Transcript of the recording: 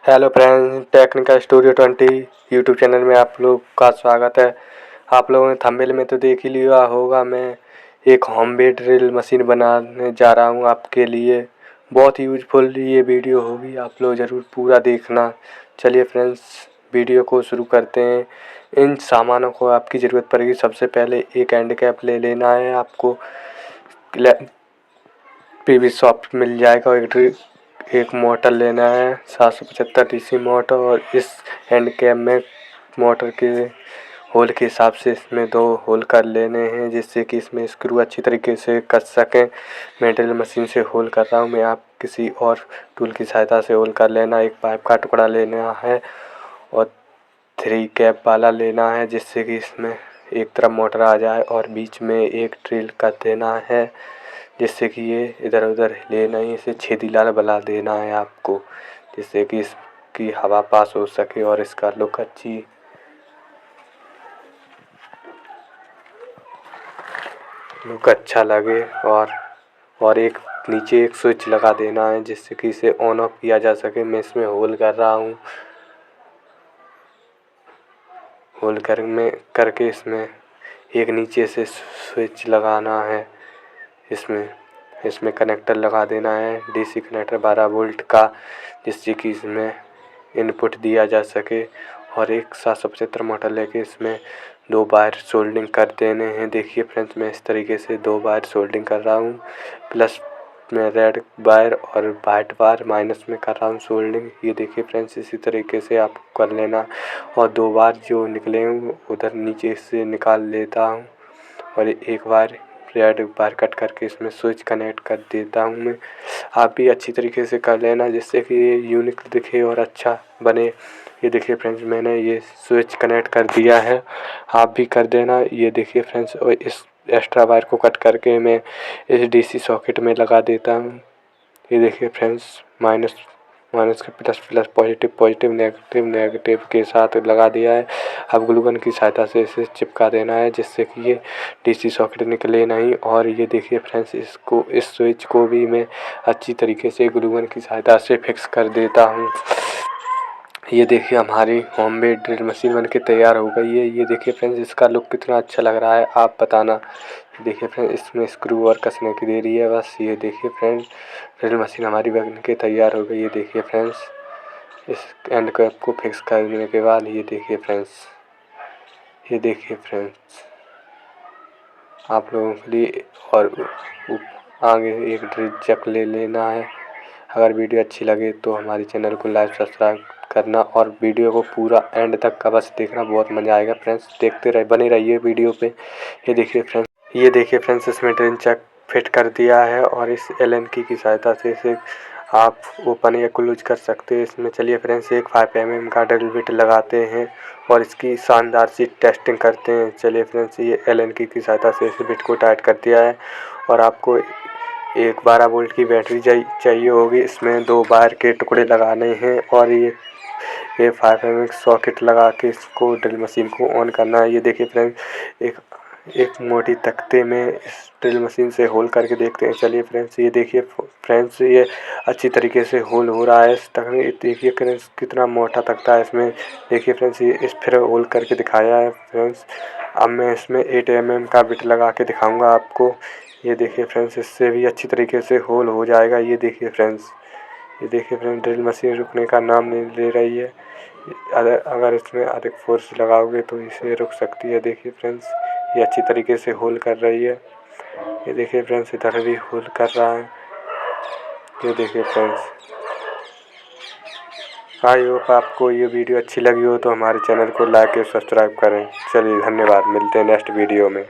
Hello friends, technical studio 20 YouTube channel में आप लोग का स्वागत है। आप लोगों ने थंबनेल में तो देख ही लिया होगा, मैं एक होम मेड ड्रिल मशीन बनाने जा रहा हूं आपके लिए। बहुत यूजफुल ये वीडियो होगी, आप लोग ज़रूर पूरा देखना। चलिए फ्रेंड्स, वीडियो को शुरू करते हैं। इन सामानों को आपकी ज़रूरत पड़ेगी। सबसे पहले एक एंड कैप ले लेना है आपको, पीवी शॉप मिल जाएगा। एक मोटर लेना है 775 डीसी मोटर, और इस हैंड कैप में मोटर के होल के हिसाब से इसमें 2 होल कर लेने हैं, जिससे कि इसमें स्क्रू अच्छी तरीके से कस सकें। मैं ड्रिल मशीन से होल कर रहा हूँ, मैं आप किसी और टूल की सहायता से होल कर लेना। एक पाइप का टुकड़ा लेना है और 3 कैप वाला लेना है, जिससे कि इसमें एक तरफ मोटर आ जाए और बीच में एक ड्रिल कर देना है, जिससे कि ये इधर उधर हिले नहीं। इसे छेदीदार बना देना है आपको, जिससे कि इसकी हवा पास हो सके और इसका लुक अच्छा लगे। और एक नीचे एक स्विच लगा देना है, जिससे कि इसे ऑन ऑफ किया जा सके। मैं इसमें होल कर रहा हूँ। होल करके इसमें एक नीचे से स्विच लगाना है। इसमें कनेक्टर लगा देना है, डीसी कनेक्टर 12 वोल्ट का, जिससे कि इसमें इनपुट दिया जा सके। और एक 775 मोटर लेके इसमें 2 वायर सोल्डिंग कर देने हैं। देखिए फ्रेंड्स, मैं इस तरीके से 2 वायर सोल्डिंग कर रहा हूँ। प्लस में रेड वायर और वाइट वायर माइनस में कर रहा हूँ सोल्डिंग। ये देखिए फ्रेंड्स, इसी तरीके से आप कर लेना। और 2 वायर जो निकले हैं उधर नीचे से निकाल लेता हूँ, और एक वायर रेड वायर कट करके इसमें स्विच कनेक्ट कर देता हूँ मैं। आप भी अच्छी तरीके से कर लेना, जिससे कि ये यूनिक दिखे और अच्छा बने। ये देखिए फ्रेंड्स, मैंने ये स्विच कनेक्ट कर दिया है, आप भी कर देना। ये देखिए फ्रेंड्स, और इस एक्स्ट्रा वायर को कट करके मैं इस डीसी सॉकेट में लगा देता हूँ। ये देखिए फ्रेंड्स, माइनस के प्लस प्लस, पॉजिटिव नेगेटिव के साथ लगा दिया है। अब ग्लू गन की सहायता से इसे चिपका देना है, जिससे कि ये डीसी सॉकेट निकले नहीं। और ये देखिए फ्रेंड्स, इस स्विच को भी मैं अच्छी तरीके से ग्लू गन की सहायता से फिक्स कर देता हूँ। ये देखिए, हमारी होममेड ड्रिल मशीन बनके तैयार हो गई है। ये देखिए फ्रेंड्स, इसका लुक कितना अच्छा लग रहा है, आप बताना। देखिए फ्रेंड्स, इसमें स्क्रू और कसने की देरी है बस। ये देखिए फ्रेंड्स, ड्रिल मशीन हमारी बनके तैयार हो गई है। देखिए फ्रेंड्स, इस एंड कैप को फिक्स करने के बाद ये देखिए फ्रेंड्स, आप लोगों के लिए और आगे एक ड्रिल चक ले लेना है। अगर वीडियो अच्छी लगे तो हमारे चैनल को लाइक सब्सक्राइब करना, और वीडियो को पूरा एंड तक का बस देखना, बहुत मज़ा आएगा फ्रेंड्स। देखते रहे, बने रहिए वीडियो पे। ये देखिए फ्रेंड्स, इसमें ड्रिल चक फिट कर दिया है, और इस एलन की सहायता से इसे आप ओपन या क्लोज कर सकते हैं इसमें। चलिए फ्रेंड्स, एक 5 mm का ड्रिल बिट लगाते हैं और इसकी शानदार सी टेस्टिंग करते हैं। चलिए फ्रेंड्स, ये एलन की सहायता से इस बिट को टाइट कर दिया है, और आपको एक 12 वोल्ट की बैटरी चाहिए होगी। इसमें 2 वायर के टुकड़े लगाने हैं, और ये 5 mm सॉकेट लगा के इसको ड्रिल मशीन को ऑन करना है। ये देखिए फ्रेंड्स, एक मोटी तख्ते में इस ड्रिल मशीन से होल करके देखते हैं। चलिए फ्रेंड्स, ये देखिए फ्रेंड्स, ये अच्छी तरीके से होल हो रहा है। इस तख्ते देखिए फ्रेंड्स, कितना मोटा तख्ता है इसमें। देखिए फ्रेंड्स, ये इस फिर होल करके दिखाया है फ्रेंड्स। अब मैं इसमें 8 mm का बिट लगा के दिखाऊंगा आपको। ये देखिए फ्रेंड्स, इससे भी अच्छी तरीके से होल हो जाएगा। ये देखिए फ्रेंड्स, ड्रिल मशीन रुकने का नाम नहीं ले रही है। अगर इसमें अधिक फोर्स लगाओगे तो इसे रुक सकती है। देखिए फ्रेंड्स, ये अच्छी तरीके से होल कर रही है। ये देखिए फ्रेंड्स, इधर भी होल कर रहा है। ये देखिए फ्रेंड्स, आई होप आपको ये वीडियो अच्छी लगी हो तो हमारे चैनल को लाइक और सब्सक्राइब करें। चलिए धन्यवाद, मिलते हैं नेक्स्ट वीडियो में।